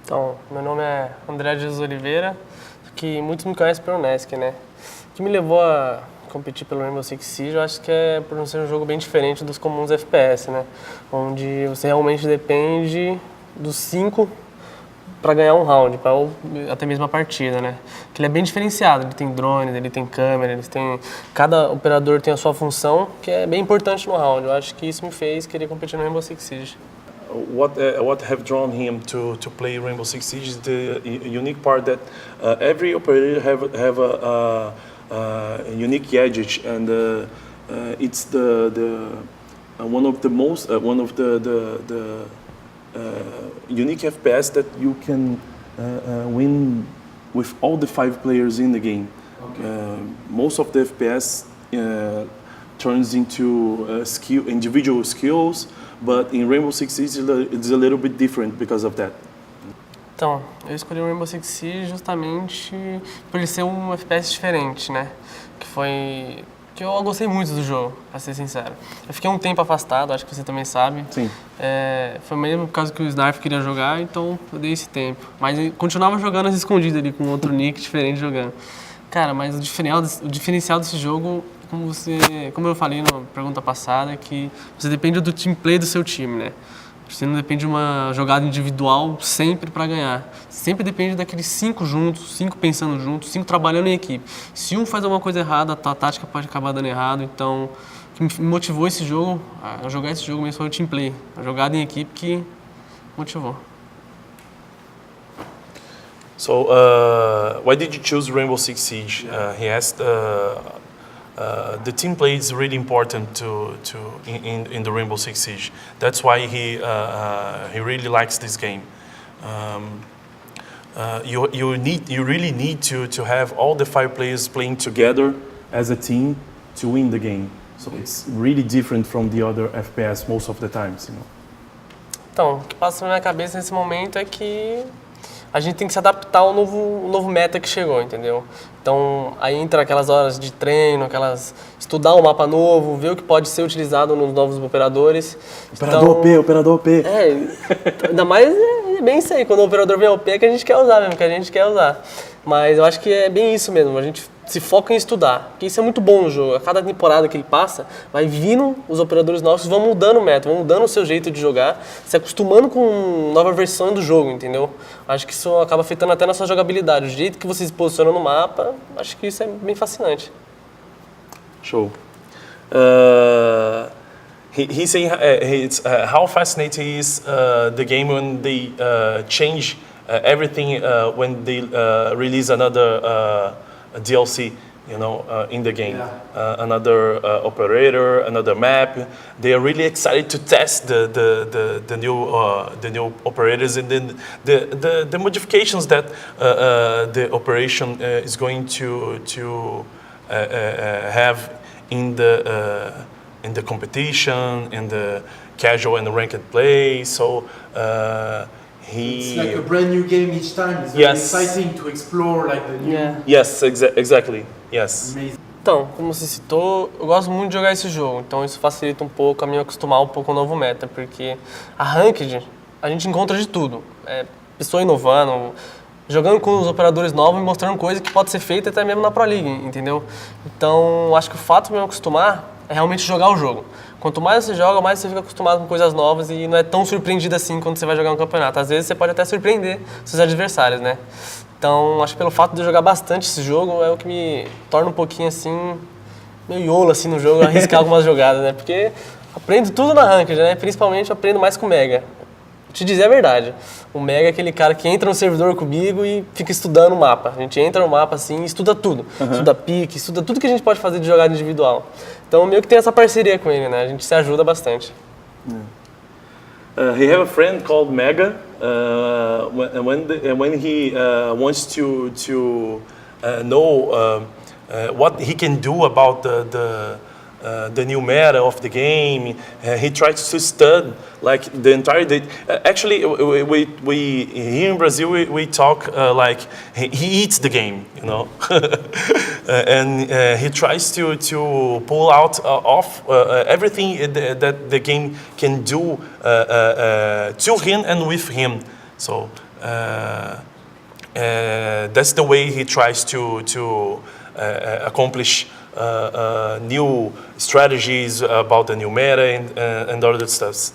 Então, meu nome é André Jesus Oliveira, que muitos me conhecem pelo Nesk, né? O que me levou a competir pelo Rainbow Six Siege, eu acho que é por não ser um jogo bem diferente dos comuns FPS, né? Onde você realmente depende dos 5 para ganhar um round, ou até mesmo a partida, né? Que ele é bem diferenciado, ele tem drones, ele tem câmera, cada operador tem a sua função, que é bem importante no round. Eu acho que isso me fez querer competir no Rainbow Six Siege. What have drawn him to play Rainbow Six Siege is the unique part that every operator have a unique gadget, and it's the one of the most unique FPS that you can win with all the 5 players in the game. Okay. Most of the FPS turns into individual skills, but in Rainbow Six Siege it's a little bit different because of that. Então, eu escolhi o Rainbow Six Siege justamente por ele ser um FPS diferente, né? Que eu gostei muito do jogo, pra ser sincero. Eu fiquei um tempo afastado, acho que você também sabe. Sim. Foi mesmo por causa que o Snarf queria jogar, então eu dei esse tempo. Mas eu continuava jogando as escondidas ali, com outro nick diferente jogando. Cara, mas o diferencial desse jogo, como eu falei na pergunta passada, é que você depende do team play do seu time, né? Você não depende de uma jogada individual sempre para ganhar. Sempre depende daqueles 5 juntos, 5 pensando juntos, 5 trabalhando em equipe. Se um faz alguma coisa errada, a tua tática pode acabar dando errado. Então, o que me motivou esse jogo, a jogar esse jogo mesmo foi o team play. A jogada em equipe que motivou. So, why did you choose Rainbow Six Siege? He asked. The team play is really important in the Rainbow Six Siege. That's why he really likes this game. You really need to have all the 5 players playing together as a team to win the game. So it's really different from the other FPS most of the times, you know. Então, o que passa na minha cabeça nesse momento é que a gente tem que se adaptar ao novo meta que chegou, entendeu? Então, aí entra aquelas horas de treino, estudar um mapa novo, ver o que pode ser utilizado nos novos operadores. Operador OP. Ainda mais é bem isso aí, quando o operador vem OP é que a gente quer usar mesmo, que a gente quer usar. Mas eu acho que é bem isso mesmo, a gente se foca em estudar, porque isso é muito bom no jogo. A cada temporada que ele passa, vai vindo os operadores novos, vão mudando o método, vão mudando o seu jeito de jogar, se acostumando com nova versão do jogo, entendeu? Acho que isso acaba afetando até na sua jogabilidade. O jeito que você se posiciona no mapa, acho que isso é bem fascinante. Show. He's saying how fascinating is the game when they change everything when they release another DLC, you know, in the game. Yeah. Another operator, another map. They are really excited to test the new operators, and then the modifications that the operation is going to have in the competition, in the casual and ranked play. So. It's like a brand new game each time. It's very exciting to explore like the new. Yeah. Yes, exactly. Yes. Amazing. Então, como você citou, eu gosto muito de jogar esse jogo, então isso facilita um pouco a me acostumar um pouco com o novo meta, porque a Ranked, a gente encontra de tudo. Pessoa inovando, jogando com os operadores novos e mostrando coisa que pode ser feita até mesmo na Pro League, entendeu? Então, acho que o fato de me acostumar é realmente jogar o jogo. Quanto mais você joga, mais você fica acostumado com coisas novas e não é tão surpreendido assim quando você vai jogar um campeonato. Às vezes você pode até surpreender seus adversários, né? Então, acho que pelo fato de eu jogar bastante esse jogo é o que me torna um pouquinho assim, meio iolo assim no jogo, arriscar algumas jogadas, né? Porque aprendo tudo na Ranked, né? Principalmente aprendo mais com o Mega. Te dizer a verdade, o Mega é aquele cara que entra no servidor comigo e fica estudando o mapa. A gente entra no mapa assim e estuda tudo. Estuda pique, estuda tudo que a gente pode fazer de jogada individual. Então, meio que tem essa parceria com ele, né? A gente se ajuda bastante. He have a friend called Mega. When he wants to know what he can do about the new meta of the game, he tries to study like the entire day. Actually, we here in Brazil we talk like he eats the game, you know, and he tries to pull out off everything that the game can do to him and with him. So That's the way he tries to accomplish new strategies about the new meta and other stuff.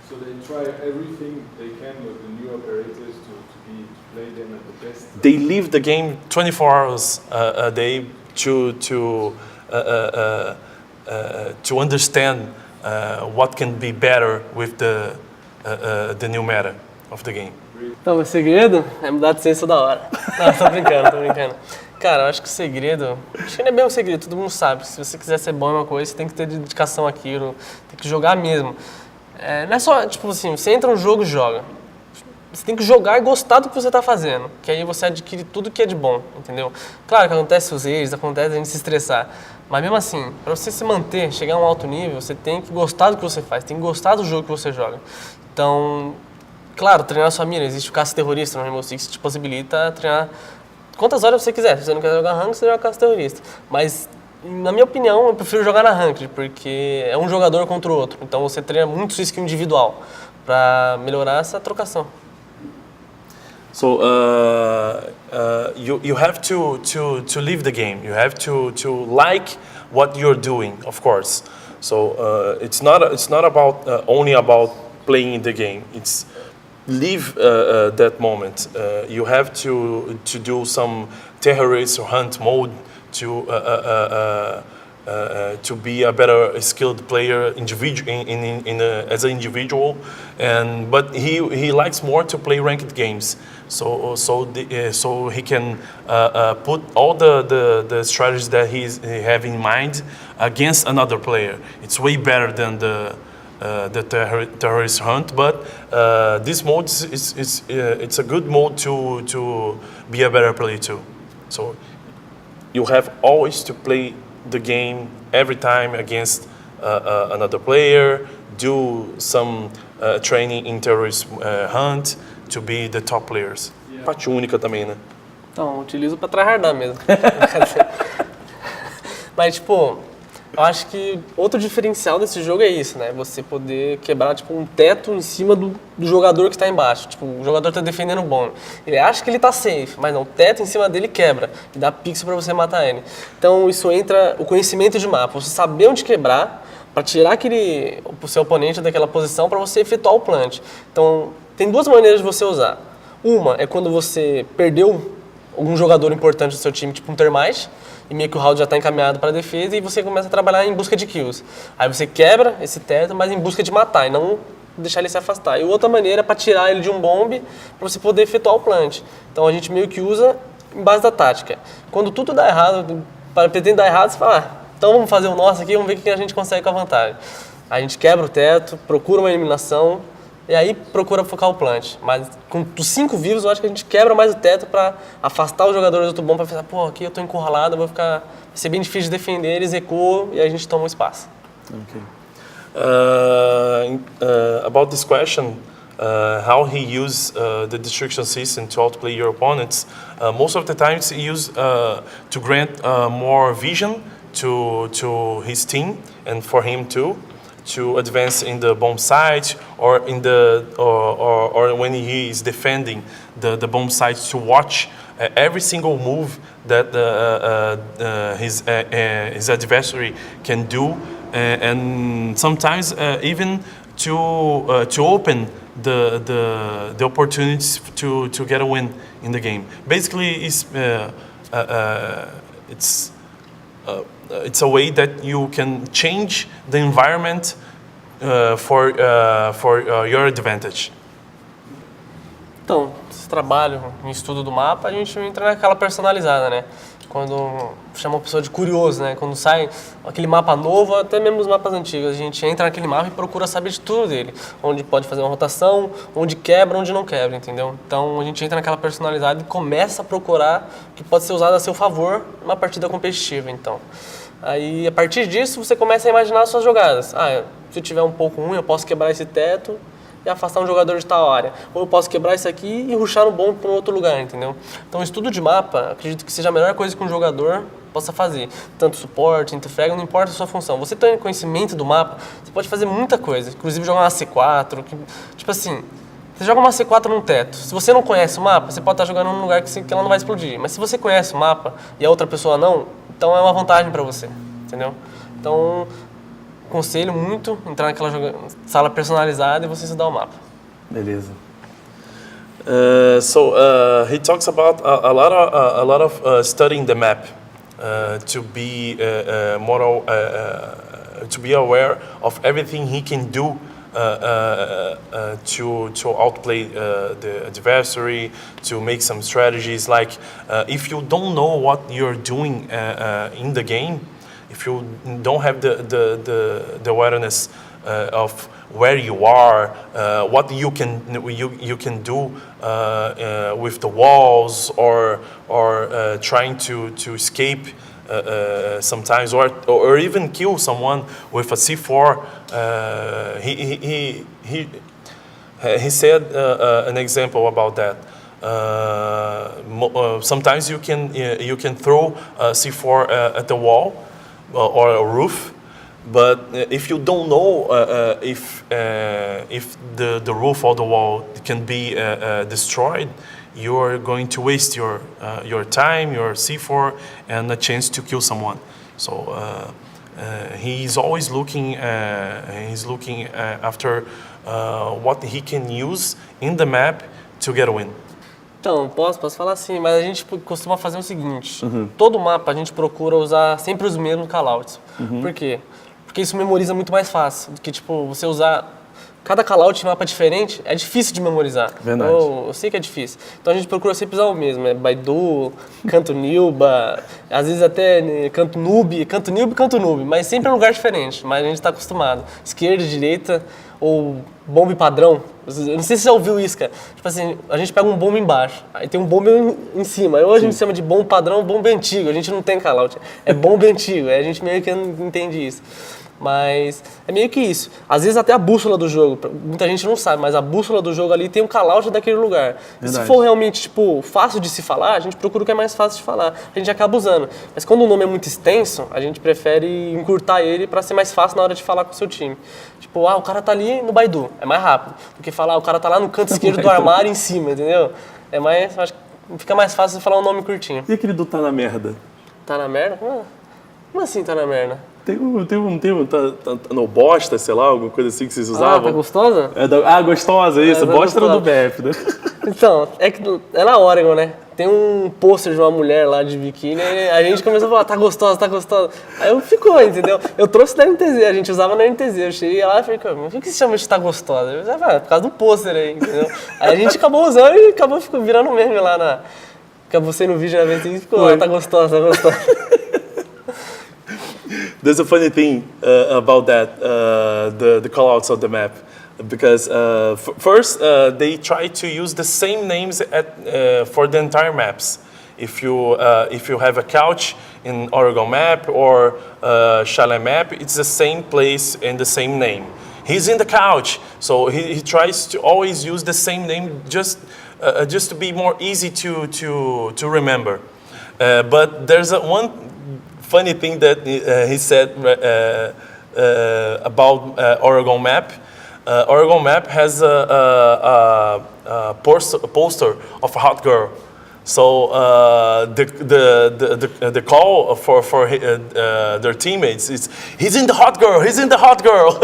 So they try everything they can with the new operators to play them at the best. They leave the game 24 hours a day to understand what can be better with the new meta of the game. Então, o segredo é mudar de senso da hora. Não, tô brincando. Cara, eu acho que o segredo... Acho que não é bem um segredo, todo mundo sabe. Se você quiser ser bom em uma coisa, você tem que ter dedicação àquilo, tem que jogar mesmo. Não é só, tipo assim, você entra no jogo e joga. Você tem que jogar e gostar do que você está fazendo, que aí você adquire tudo que é de bom, entendeu? Claro que acontece os erros, acontece a gente se estressar, mas mesmo assim, para você se manter, chegar a um alto nível, você tem que gostar do que você faz, tem que gostar do jogo que você joga. Então, claro, treinar sua mira, existe o caça terrorista no Rainbow Six que te possibilita treinar quantas horas você quiser. Se você não quer jogar ranked, você joga caça terrorista. Mas, na minha opinião, eu prefiro jogar na ranked, porque é um jogador contra o outro. Então você treina muito sua skill individual para melhorar essa trocação. So you have to live the game. You have to like what you're doing, of course. So it's not about only about playing the game. It's live that moment. You have to do some terrorist or hunt mode to be a better skilled player as an individual, but he likes more to play ranked games. So he can put all the strategies that he have in mind against another player. It's way better than the terrorist hunt, but this mode it's a good mode to be a better player too. So you have always to play the game every time against another player, do some training in terrorist hunt to be the top players. Parte única também, né? Então, utilizo pra tryhardar mesmo. Mas, tipo, eu acho que outro diferencial desse jogo é isso, né? Você poder quebrar, tipo, um teto em cima do jogador que está embaixo. Tipo, o jogador está defendendo o bomb. Ele acha que ele está safe, mas não, o teto em cima dele quebra e dá pixel para você matar ele. Então, isso entra o conhecimento de mapa. Você saber onde quebrar para tirar o seu oponente daquela posição para você efetuar o plant. Então, tem duas maneiras de você usar. Uma é quando você perdeu algum jogador importante do seu time, tipo um termite, e meio que o round já está encaminhado para a defesa e você começa a trabalhar em busca de kills. Aí você quebra esse teto, mas em busca de matar e não deixar ele se afastar. E outra maneira é para tirar ele de um bombe para você poder efetuar o plant. Então a gente meio que usa em base da tática. Quando tudo dá errado, pretende dar errado, você fala, então vamos fazer o nosso aqui, vamos ver o que a gente consegue com a vantagem. A gente quebra o teto, procura uma eliminação, e aí procura focar o plant. Mas com os 5 vivos, eu acho que a gente quebra mais o teto para afastar os jogadores do outro bom, para pensar, pô, aqui eu tô encurralado, vai ser bem difícil de defender, eles recuam e a gente toma um espaço. Okay. About this question, how he uses the destruction system to outplay your opponents, most of the times he uses to grant more vision to his team and for him too, to advance in the bomb site or in or when he is defending the bomb site, to watch every single move that his adversary can do, and sometimes even to open the opportunities to get a win in the game. Basically, it's a way that you can change the environment for your advantage. Então, esse trabalho em estudo do mapa, a gente entra naquela personalizada, né? Quando chama uma pessoa de curioso, né? Quando sai aquele mapa novo, até mesmo os mapas antigos, a gente entra naquele mapa e procura saber de tudo dele. Onde pode fazer uma rotação, onde quebra, onde não quebra, entendeu? Então a gente entra naquela personalidade e começa a procurar o que pode ser usado a seu favor numa partida competitiva, então. Aí, a partir disso, você começa a imaginar as suas jogadas. Se eu tiver um pouco ruim, eu posso quebrar esse teto e afastar um jogador de tal área. Ou eu posso quebrar isso aqui e rushar no bom para um outro lugar, entendeu? Então, o estudo de mapa, acredito que seja a melhor coisa que um jogador possa fazer. Tanto suporte, interfrag, não importa a sua função. Você tem conhecimento do mapa, você pode fazer muita coisa. Inclusive, jogar uma C4, tipo assim, Você joga uma C4 num teto. Se você não conhece o mapa, você pode estar jogando num lugar que ela não vai explodir. Mas se você conhece o mapa e a outra pessoa não, então é uma vantagem para você, entendeu? Então, aconselho muito entrar naquela sala personalizada e você estudar o mapa. Beleza. So he talks about a lot of studying the map to be more to be aware of everything he can do to outplay the adversary, to make some strategies. Like if you don't know what you're doing in the game, if you don't have the awareness of where you are, what you can do with the walls, or trying to escape sometimes, or even kill someone with a C4. He said an example about that. Sometimes you can throw a C4 at the wall or a roof. But if you don't know if the roof or the wall can be destroyed, you're going to waste your time, your C4, and a chance to kill someone. So he's always looking. He's looking after what he can use in the map to get a win. Então, posso falar assim, mas a gente costuma fazer o seguinte. Todo mapa a gente procura usar sempre os mesmos callouts. Por quê? Porque isso memoriza muito mais fácil do que, tipo, você usar cada callout em mapa diferente, é difícil de memorizar. Verdade. Eu sei que é difícil. Então a gente procura sempre usar o mesmo, Baidu, Canto Nilba, às vezes até Canto Noob, mas sempre é um lugar diferente, mas a gente está acostumado. Esquerda, direita ou bombe padrão. Eu não sei se você já ouviu isso, cara. Tipo assim, a gente pega um bombe embaixo, aí tem um bombe em cima. Aí hoje a gente chama de bombe padrão, bombe antigo. A gente não tem callout, é bombe antigo. Aí a gente meio que não entende isso. Mas é meio que isso. Às vezes até a bússola do jogo, muita gente não sabe, mas a bússola do jogo ali tem um callout daquele lugar. E se for realmente, tipo, fácil de se falar, a gente procura o que é mais fácil de falar. A gente acaba usando. Mas quando o nome é muito extenso, a gente prefere encurtar ele para ser mais fácil na hora de falar com o seu time. Tipo, o cara tá ali no Baidu, é mais rápido. Do que falar, o cara tá lá no canto esquerdo do armário em cima, entendeu? É mais, acho que fica mais fácil de falar um nome curtinho. E aquele do tá na merda? Tá na merda? Como assim tá na merda? Tem um termo, tá no bosta, sei lá, alguma coisa assim que vocês usavam. Tá gostosa? Gostosa, isso. Bosta era do BF, né? Então, é que é na Oregon, né? Tem um pôster de uma mulher lá de biquíni, e a gente começou a falar, tá gostosa, tá gostosa. Aí ficou, entendeu? Eu trouxe da NTZ, a gente usava na NTZ. Eu cheguei lá e falei, por que se chama de tá gostosa? Eu falei, por causa do pôster aí, entendeu? Aí a gente acabou usando e acabou virando meme lá acabou sendo no vídeo na vez e ficou, tá gostosa, tá gostosa. There's a funny thing about that, the callouts of the map, because first they try to use the same names for the entire maps. If you have a couch in Oregon map or Chalet map, it's the same place and the same name. He's in the couch, so he tries to always use the same name just to be more easy to remember. But there's one funny thing that he said about Oregon map. Oregon map has a poster of a hot girl. So the call for their teammates is, he's in the hot girl, he's in the hot girl.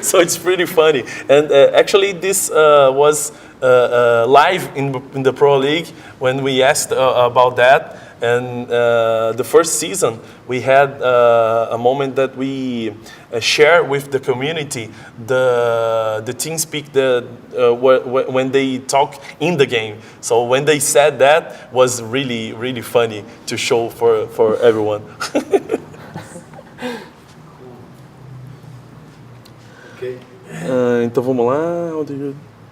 So it's pretty funny. And actually this was live in the Pro League when we asked about that. And the first season, we had a moment that we share with the community the team speak when they talk in the game. So when they said that, was really, really funny to show for everyone. Okay. Então vamos lá.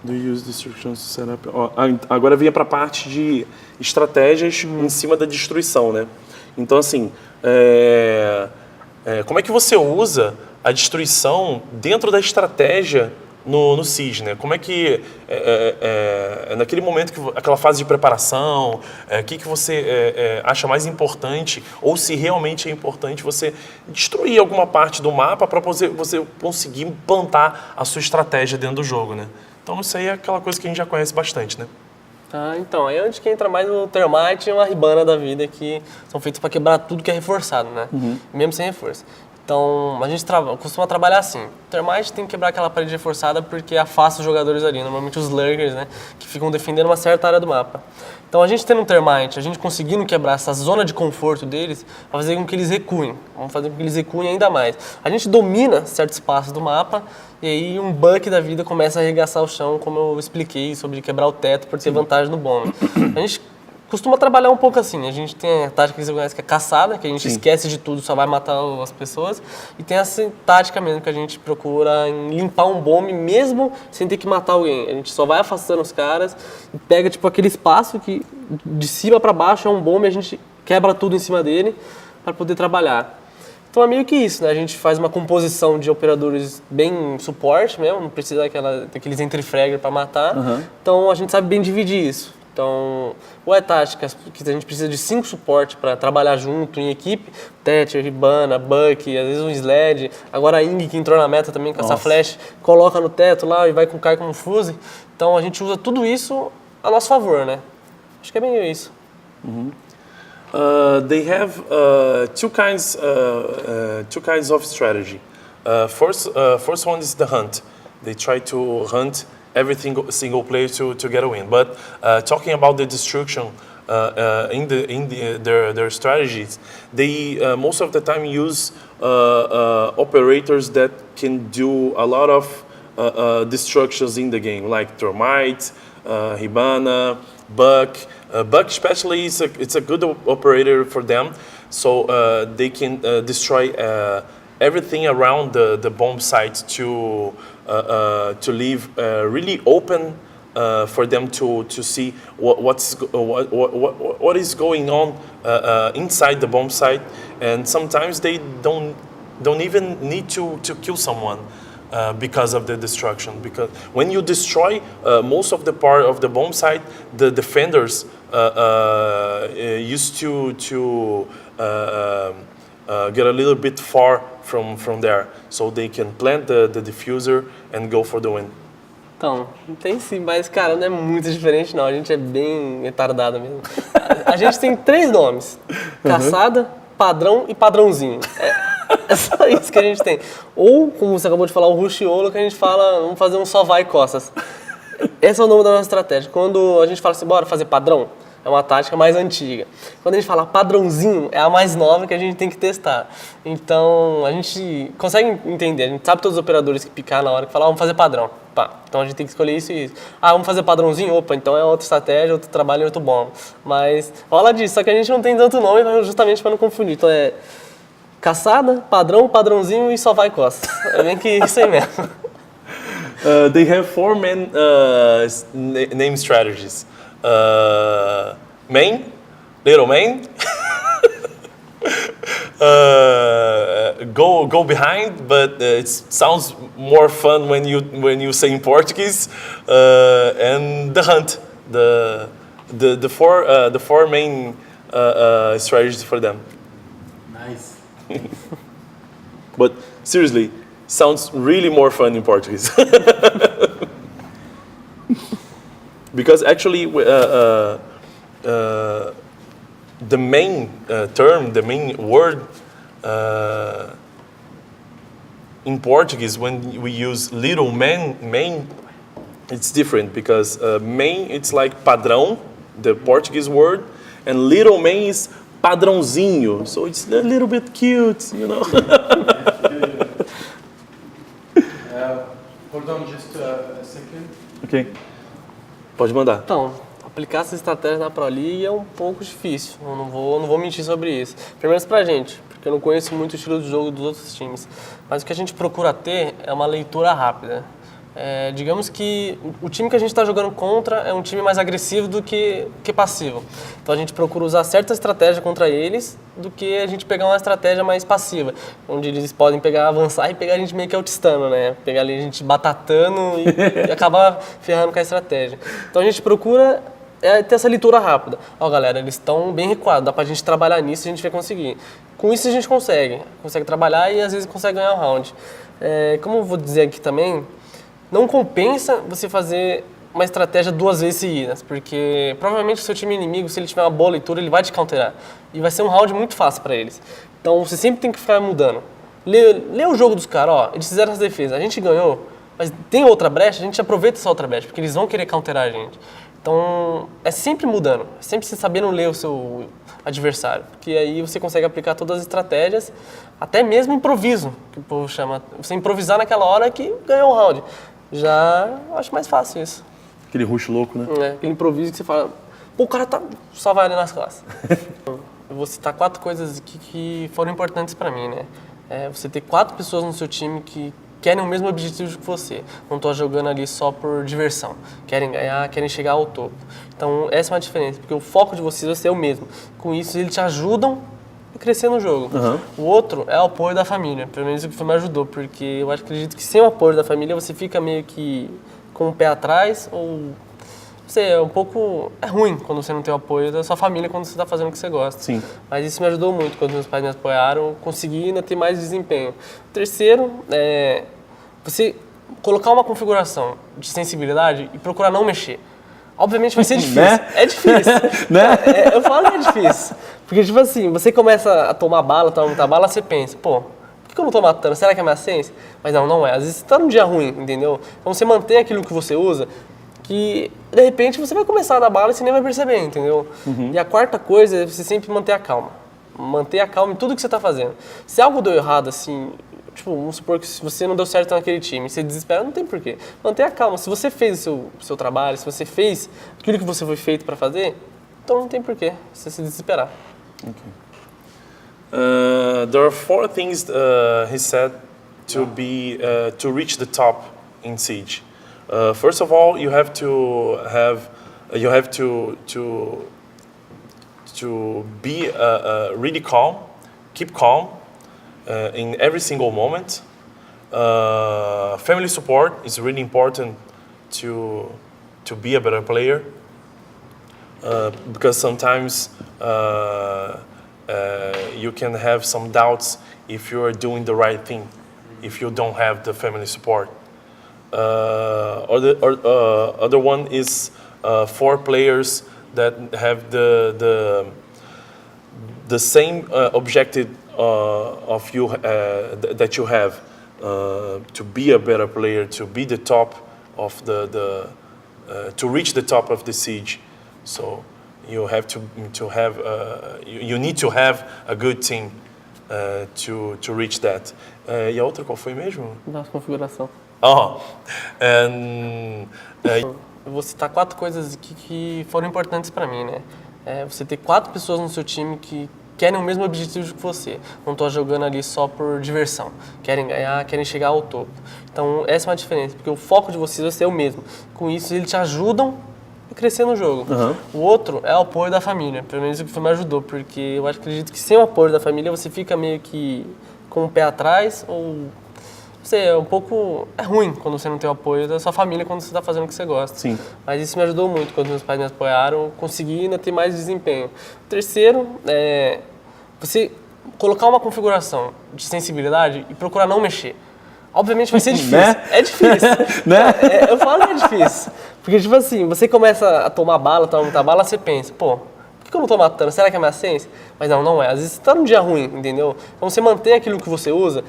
Do you use instructions to set up? Agora vinha para a parte de estratégias em cima da destruição, né? Então, assim, como é que você usa a destruição dentro da estratégia no SIS, né? Como é que, naquele momento, aquela fase de preparação, o que você acha mais importante, ou se realmente é importante você destruir alguma parte do mapa para você conseguir implantar a sua estratégia dentro do jogo, né? Então isso aí é aquela coisa que a gente já conhece bastante, né? Então, aí é onde que entra mais o Termite e uma Ribana da vida, que são feitos para quebrar tudo que é reforçado, né? Mesmo sem reforço. Então, a gente costuma trabalhar assim. O Termite tem que quebrar aquela parede reforçada porque afasta os jogadores ali, normalmente os lurkers, né? Que ficam defendendo uma certa área do mapa. Então, a gente tendo um Termite, a gente conseguindo quebrar essa zona de conforto deles, vai fazer com que eles recuem. Vamos fazer com que eles recuem ainda mais. A gente domina certos espaços do mapa e aí um buck da vida começa a arregaçar o chão, como eu expliquei, sobre quebrar o teto por ter vantagem no bomb. A gente costuma trabalhar um pouco assim. A gente tem a tática que você conhece, que é caçada, que a gente esquece de tudo, só vai matar as pessoas. E tem essa tática mesmo, que a gente procura limpar um bombe mesmo sem ter que matar alguém. A gente só vai afastando os caras e pega tipo aquele espaço que de cima para baixo é um bombe, a gente quebra tudo em cima dele para poder trabalhar. Então é meio que isso, né? A gente faz uma composição de operadores bem suporte mesmo, não precisa daqueles entre-fragger para matar. Então a gente sabe bem dividir isso. Então, ou é táticas que a gente precisa de 5 suportes para trabalhar junto em equipe, Thatcher, Ribana, Buck, às vezes um Sled, agora a Ing que entrou na meta também com essa flash, coloca no teto lá e vai com cai com um fuse. Então a gente usa tudo isso a nosso favor, né? Acho que é bem isso. They have two kinds of strategy. First one is the hunt. They try to hunt every single player to get a win. But talking about the destruction in their strategies, they most of the time use operators that can do a lot of destructions in the game, like Termite, Hibana, Buck. Buck especially it's a good operator for them, so they can destroy everything around the bomb site to leave really open for them to see what is going on inside the bomb site, and sometimes they don't even need to kill someone. Because of the destruction, because when you destroy most of the part of the bomb site, the defenders used to get a little bit far from there, so they can plant the diffuser and go for the win. Então, tem sim, mas cara, não é muito diferente não, a gente é bem retardado mesmo. A gente tem 3 nomes, caçada, padrão e padrãozinho. É só isso que a gente tem. Ou, como você acabou de falar, o rushiolo, que a gente fala, vamos fazer um só vai costas. Esse é o nome da nossa estratégia. Quando a gente fala assim, bora fazer padrão, é uma tática mais antiga. Quando a gente fala padrãozinho, é a mais nova que a gente tem que testar. Então, a gente consegue entender, a gente sabe todos os operadores que picar na hora que falar, vamos fazer padrão. Pá, então a gente tem que escolher isso e isso. Vamos fazer padrãozinho? Opa, então é outra estratégia, outro trabalho, outro bom. Mas rola disso, só que a gente não tem tanto nome justamente para não confundir. Então é caçada, padrão, padrãozinho e só vai costas. É bem que isso aí mesmo. They have 4 main name strategies. Main, little main, go behind, but it sounds more fun when you say in Portuguese. And the hunt, the four main strategies for them. Nice. But seriously, sounds really more fun in Portuguese. Because actually, the main term, the main word in Portuguese, when we use little main, it's different because main, it's like padrão, the Portuguese word, and little main is padrãozinho, so it's a little bit cute, you know. Hold on just a second. Ok. Pode mandar. Então, aplicar essa estratégia na Pro League é um pouco difícil, eu não vou mentir sobre isso. Pelo menos pra gente, porque eu não conheço muito o estilo de jogo dos outros times. Mas o que a gente procura ter é uma leitura rápida. Digamos que o time que a gente está jogando contra é um time mais agressivo do que passivo. Então a gente procura usar certa estratégia contra eles do que a gente pegar uma estratégia mais passiva, onde eles podem avançar e pegar a gente meio que outstando, né? Pegar ali a gente batatando e acabar ferrando com a estratégia. Então a gente procura ter essa leitura rápida. Ó, galera, eles estão bem recuados, dá pra gente trabalhar nisso e a gente vai conseguir. Com isso a gente consegue trabalhar e às vezes consegue ganhar o round. Como eu vou dizer aqui também, não compensa você fazer uma estratégia 2 vezes seguidas, porque provavelmente o seu time inimigo, se ele tiver uma boa leitura, ele vai te counterar. E vai ser um round muito fácil para eles. Então você sempre tem que ficar mudando. Lê o jogo dos caras, ó, eles fizeram as defesas, a gente ganhou, mas tem outra brecha, a gente aproveita essa outra brecha, porque eles vão querer counterar a gente. Então é sempre mudando, é sempre você sabendo ler o seu adversário, porque aí você consegue aplicar todas as estratégias, até mesmo improviso, que o povo chama. Você improvisar naquela hora que ganhou o round. Já acho mais fácil isso. Aquele rush louco, né? É, aquele improviso que você fala, pô, o cara tá só vai ali nas classes. Eu vou citar 4 coisas aqui que foram importantes pra mim, né? Você ter 4 pessoas no seu time que querem o mesmo objetivo que você. Não tô jogando ali só por diversão. Querem ganhar, querem chegar ao topo. Então, essa é uma diferença, porque o foco de vocês vai ser o mesmo. Com isso, eles te ajudam a crescer no jogo. O outro é o apoio da família. Pelo menos o que me ajudou, porque eu acredito que sem o apoio da família, você fica meio que com o pé atrás, ou não sei, é um pouco... É ruim quando você não tem o apoio da sua família quando você está fazendo o que você gosta. Sim. Mas isso me ajudou muito quando meus pais me apoiaram, consegui ainda ter mais desempenho. O terceiro é você colocar uma configuração de sensibilidade e procurar não mexer. Obviamente vai ser difícil. Né? É difícil. Né? Eu falo que é difícil. Porque, tipo assim, você começa a tomar muita bala, você pensa, pô, por que eu não tô matando? Será que é minha ciência? Mas não é. Às vezes você tá num dia ruim, entendeu? Então você mantém aquilo que você usa, que de repente você vai começar a dar bala e você nem vai perceber, entendeu? E a quarta coisa é você sempre manter a calma. Manter a calma em tudo que você tá fazendo. Se algo deu errado, assim, tipo, vamos supor que se você não deu certo naquele time, você desespera, não tem porquê. Manter a calma. Se você fez o seu trabalho, se você fez aquilo que você foi feito para fazer, então não tem porquê você se desesperar. There are 4 things he said to be to reach the top in Siege. First of all, you have to be really calm, keep calm in every single moment. Family support is really important to be a better player, because sometimes you can have some doubts if you are doing the right thing, if you don't have the family support. Other one is 4 players that have the same objective of you that you have, to be a better player, to be the top of to reach the top of the siege. So you have to have you need to have a good team to reach that. E a outra qual foi mesmo? Da configuração. And Eu vou citar 4 coisas aqui que foram importantes para mim, né? Você ter 4 pessoas no seu time que querem o mesmo objetivo que você. Não tô jogando ali só por diversão. Querem ganhar, querem chegar ao topo. Então, essa é uma diferença, porque o foco de vocês vai ser o mesmo. Com isso, eles te ajudam a crescer no jogo. O outro é o apoio da família. Pelo menos o que me ajudou, porque eu acredito que sem o apoio da família, você fica meio que com o pé atrás, ou... Não sei, é um pouco... É ruim quando você não tem o apoio da sua família quando você está fazendo o que você gosta. Sim. Mas isso me ajudou muito quando meus pais me apoiaram, consegui ainda ter mais desempenho. O terceiro é você colocar uma configuração de sensibilidade e procurar não mexer. Obviamente vai ser difícil. Né? É difícil. Né? Eu falo que é difícil. Porque, tipo assim, você começa a tomar muita bala, você pensa, pô, por que eu não tô matando? Será que é minha ciência? Mas não é. Às vezes você tá num dia ruim, entendeu? Então você mantém aquilo que você usa,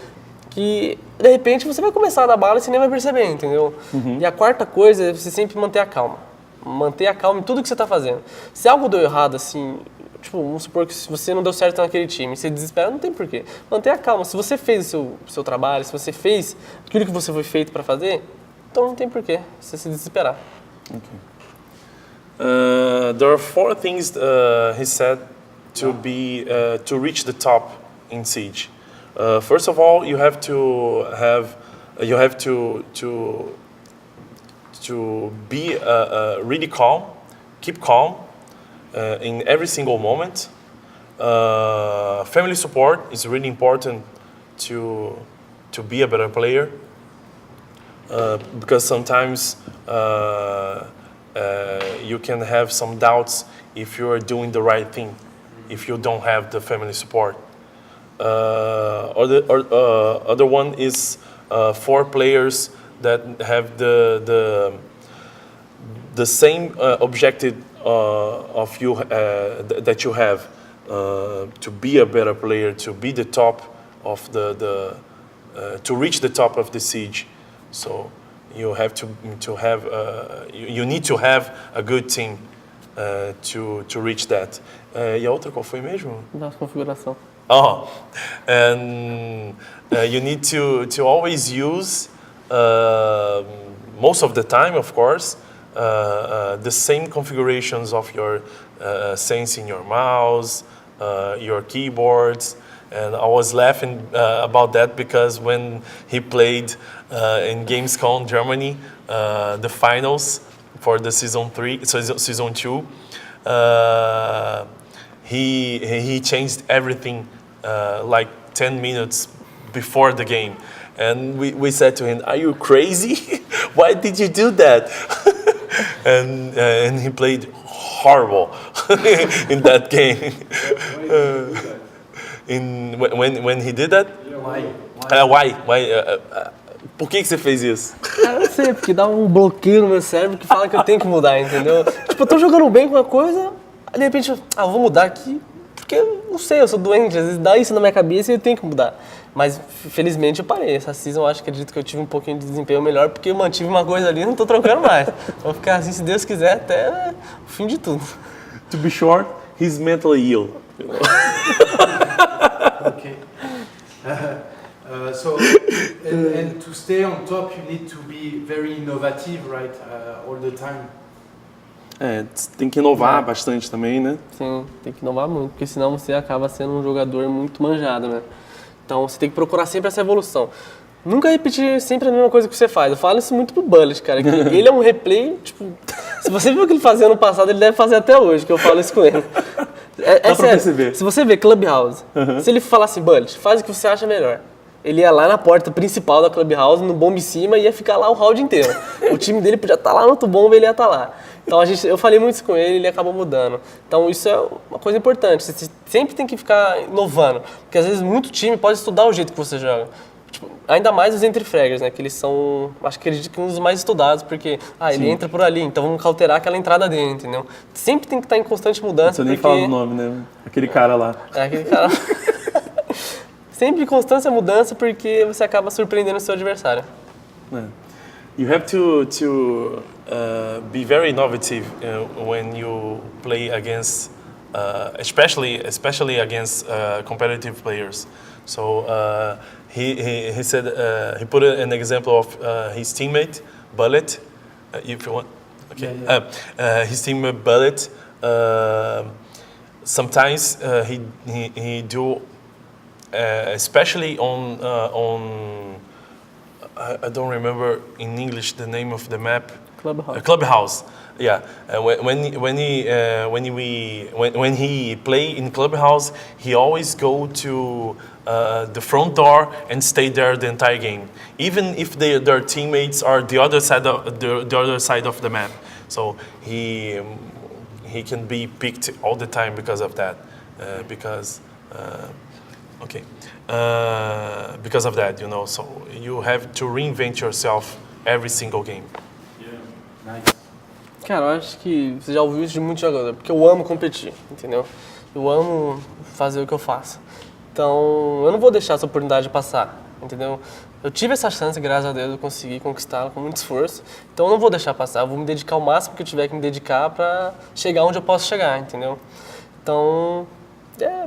que de repente você vai começar a dar bala e você nem vai perceber, entendeu? E a quarta coisa é você sempre manter a calma. Manter a calma em tudo que você tá fazendo. Se algo deu errado, assim, tipo, vamos supor que se você não deu certo naquele time, você desespera, não tem porquê. Manter a calma. Se você fez o seu trabalho, se você fez aquilo que você foi feito para fazer, então não tem porquê você se desesperar. There are 4 things he said to be to reach the top in Siege. First of all, you have to be really calm, keep calm in every single moment. Family support is really important to be a better player, because sometimes you can have some doubts if you are doing the right thing, if you don't have the family support. Other one is 4 players that have the same objective of you that you have to be a better player, to be the top of to reach the top of the siege. So you have to have you need to have a good team to reach that. E a outra qual foi mesmo? Da configuração. Oh, and you need to always use most of the time, of course, the same configurations of your sensing your mouse, your keyboards. And I was laughing about that because when he played in Gamescom Germany, the finals for the season 2, he changed everything like 10 minutes before the game. And we said to him, "Are you crazy? Why did you do that?" and he played horrible in that game. When he did that? Why? Por que você fez isso? Eu não sei, porque dá um bloqueio no meu cérebro que fala que eu tenho que mudar, entendeu? Tipo, eu tô jogando bem com uma coisa, aí de repente eu vou mudar aqui, porque eu não sei, eu sou doente, às vezes dá isso na minha cabeça e eu tenho que mudar. Mas felizmente eu parei. Essa season eu acredito que eu tive um pouquinho de desempenho melhor porque eu mantive uma coisa ali e não tô trocando mais. Vou ficar assim, se Deus quiser, até o fim de tudo. To be short, he's mentally ill. Okay. And to stay on top, you need to be very innovative, right? All the time. Tem que inovar bastante também, né? Sim, tem que inovar muito, porque senão você acaba sendo um jogador muito manjado, né? Então você tem que procurar sempre essa evolução. Nunca repetir sempre a mesma coisa que você faz. Eu falo isso muito pro Bullet, cara, que ele é um replay, tipo... Se você viu o que ele fazia no passado, ele deve fazer até hoje, que eu falo isso com ele. É sério, perceber. Se você vê Clubhouse, se ele falar assim, Bullet, faz o que você acha melhor. Ele ia lá na porta principal da Clubhouse, no bomba em cima, e ia ficar lá o round inteiro. O time dele podia estar lá no outro bomba e ele ia estar lá. Então eu falei muito isso com ele e ele acabou mudando. Então isso é uma coisa importante, você sempre tem que ficar inovando. Porque às vezes muito time pode estudar o jeito que você joga. Tipo, ainda mais os entre-fraggers, né? Que eles são, acho que acredito que um dos mais estudados, porque ele entra por ali, então vamos cauterar aquela entrada dele, entendeu? Sempre tem que estar em constante mudança. Não precisa nem falar o nome, né? Aquele cara lá. Aquele cara. Sempre em constância mudança, porque você acaba surpreendendo o seu adversário. You have to be very innovative when you play against, especially against competitive players. So he said he put an example of his teammate Bullet. If you want, okay. Yeah. His teammate Bullet. Sometimes he do, especially on. I don't remember in English the name of the map. Clubhouse. Clubhouse. Yeah. When he play in Clubhouse, he always go to the front door and stay there the entire game, even if their teammates are the other side of the map. So he can be picked all the time because of that. Because of that, you know, so you have to reinvent yourself every single game. Yeah, nice. Cara, eu acho que você já ouviu isso de muito jogador, porque eu amo competir, entendeu? Eu amo fazer o que eu faço. Então, eu não vou deixar essa oportunidade passar, entendeu? Eu tive essa chance, graças a Deus, eu consegui conquistá-la com muito esforço. Então, eu não vou deixar passar, eu vou me dedicar o máximo que eu tiver que me dedicar pra chegar onde eu posso chegar, entendeu? Então,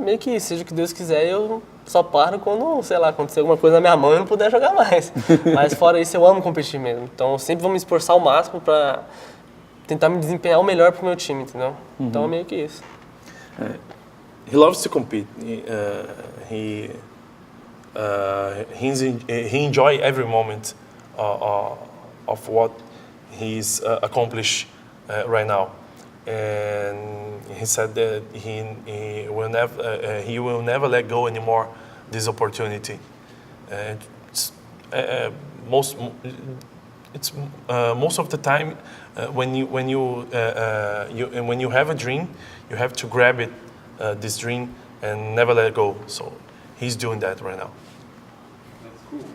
meio que seja o que Deus quiser, eu só paro quando, sei lá, acontecer alguma coisa na minha mão e eu não puder jogar mais. Mas fora isso, eu amo competir mesmo. Então, eu sempre vou me esforçar ao máximo pra tentar me desempenhar o melhor pro meu time, entendeu? Então, é meio que isso. He loves to compete. He enjoy every moment of what he's accomplished right now. And he said that he will never let go anymore this opportunity. Most of the time, when you have a dream, you have to grab it, this dream, and never let it go. So he's doing that right now. That's cool.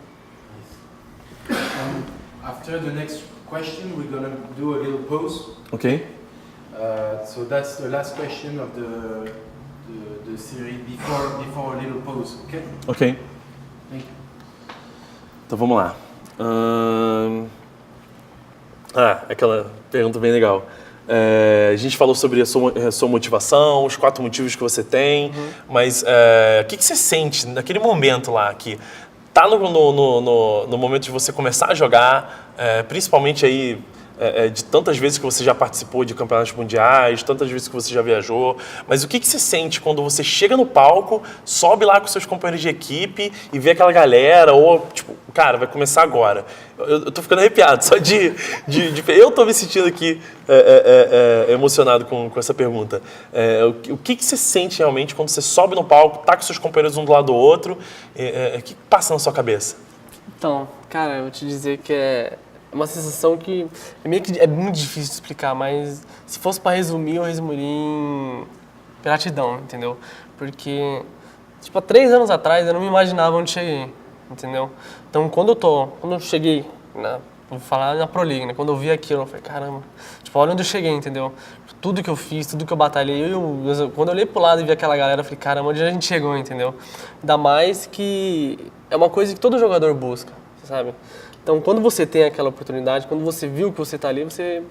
Nice. After the next question, we're gonna do a little pause. Okay. So that's the last question of the series before a little pause. Okay. Ok. Thank you. Então vamos lá. Aquela pergunta bem legal. A gente falou sobre a sua motivação, os 4 motivos que você tem, mas o que você sente naquele momento lá que tá no momento de você começar a jogar, principalmente aí de tantas vezes que você já participou de campeonatos mundiais, tantas vezes que você já viajou, mas o que você sente quando você chega no palco, sobe lá com seus companheiros de equipe e vê aquela galera, ou tipo, cara, vai começar agora. Eu tô ficando arrepiado, só de eu tô me sentindo aqui emocionado com essa pergunta. O que você sente realmente quando você sobe no palco, tá com seus companheiros um do lado do outro, o que passa na sua cabeça? Então, cara, eu vou te dizer que é uma sensação que é muito difícil de explicar, mas se fosse para resumir, eu resumiria em gratidão, entendeu? Porque, tipo, há 3 anos atrás eu não me imaginava onde cheguei, entendeu? Então, quando eu cheguei, vou falar na Pro League, né? Quando eu vi aquilo, eu falei, caramba, tipo, olha onde eu cheguei, entendeu? Tudo que eu fiz, tudo que eu batalhei, quando eu olhei pro lado e vi aquela galera, eu falei, caramba, onde a gente chegou, entendeu? Ainda mais que é uma coisa que todo jogador busca, sabe? Então, quando você tem aquela oportunidade, quando você viu que você está ali, você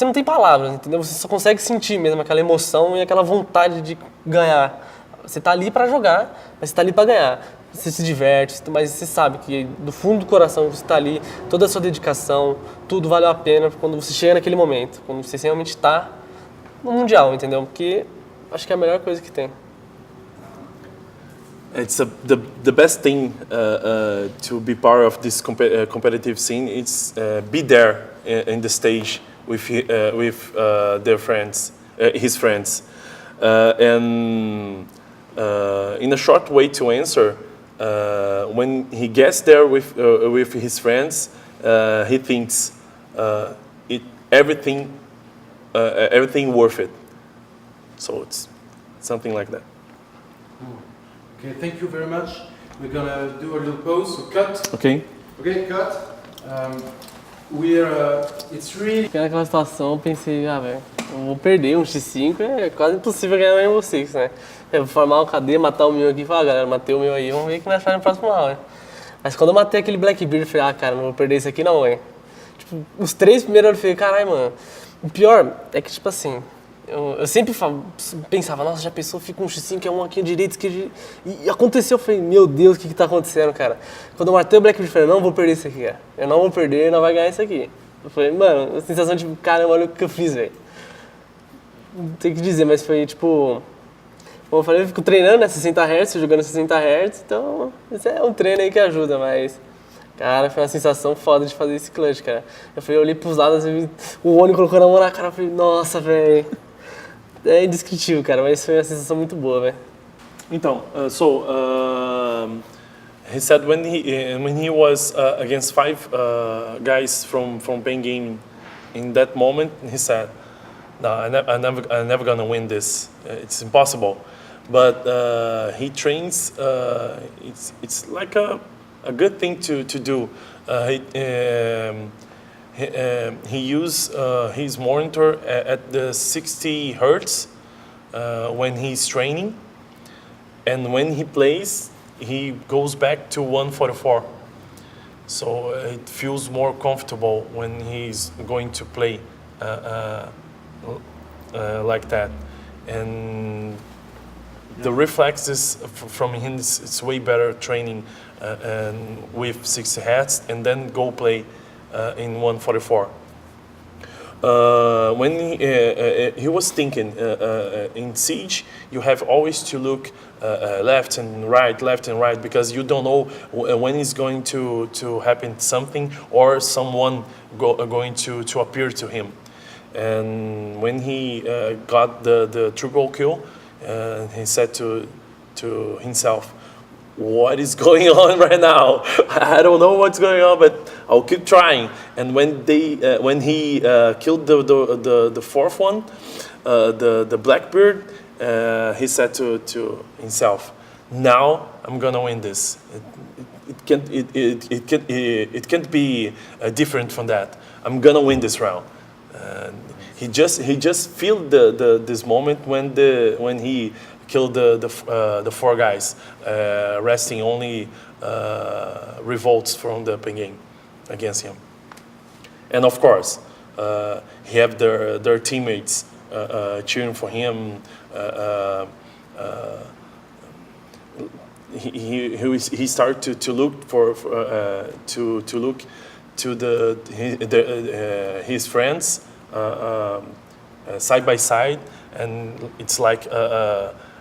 não tem palavras, entendeu? Você só consegue sentir mesmo aquela emoção e aquela vontade de ganhar. Você está ali para jogar, mas você está ali para ganhar. Você se diverte, mas você sabe que do fundo do coração você está ali, toda a sua dedicação, tudo valeu a pena quando você chega naquele momento, quando você realmente está no Mundial, entendeu? Porque acho que é a melhor coisa que tem. It's the best thing to be part of this competitive scene. It's be there in the stage with their friends, his friends, and in a short way to answer. When he gets there with his friends, he thinks everything worth it. So it's something like that. Okay, thank you very much. We're gonna do a little pause, so cut. Okay. Okay, cut. It's really... Naquela situação, eu pensei, velho, eu vou perder um X5, é quase impossível ganhar um Rainbow Six, né? Eu vou formar uma cadeia, matar o meu aqui e falar, galera, matei o meu aí, vamos ver o que vai fazer no próximo round, né? Mas quando eu matei aquele Blackbeard, eu falei, cara, não vou perder isso aqui não, velho. Tipo, os 3 primeiros eu falei, caralho, mano. O pior é que, tipo assim, eu sempre pensava, nossa, já pensou, fica um X5, é um aqui à direita, esquerda, e aconteceu, eu falei, meu Deus, o que tá acontecendo, cara? Quando eu matei o Blackbeard, eu falei, não vou perder isso aqui, cara. Eu não vou perder, não vai ganhar isso aqui. Eu falei, mano, a sensação de, caramba, olha o que eu fiz, velho. Não tem o que dizer, mas foi, tipo... Como eu falei, eu fico treinando, né, 60 Hz, jogando 60 Hz, então isso é um treino aí que ajuda, mas... Cara, foi uma sensação foda de fazer esse clutch, cara. Eu olhei pros lados e vi o Oni colocando a mão na cara, eu falei, nossa, velho. É indescritível, cara, mas foi uma sensação muito boa, velho. Então, he said when he was against 5 guys from Pain Gaming, in that moment he said, "No, I'm never gonna win this. It's impossible." But he trains. It's like a good thing to do. He used his monitor at the 60 hertz when he's training, and when he plays, he goes back to 144. So it feels more comfortable when he's going to play like that, and the reflexes from him it's way better training and with 60 hertz and then go play in 144. When he was thinking in Siege, you have always to look left and right, because you don't know when it's going to happen something or someone going to appear to him. And when he got the triple kill, he said to himself, "What is going on right now? I don't know what's going on, but I'll keep trying." And when he killed the 4th one, the Blackbeard, he said to himself, now I'm gonna win this. It can't be different from that. I'm gonna win this round. He just feel this moment when he killed the four guys, resting only revolts from the pen game against him. And of course, he have their teammates cheering for him. He started to look to look to his friends side by side, and it's like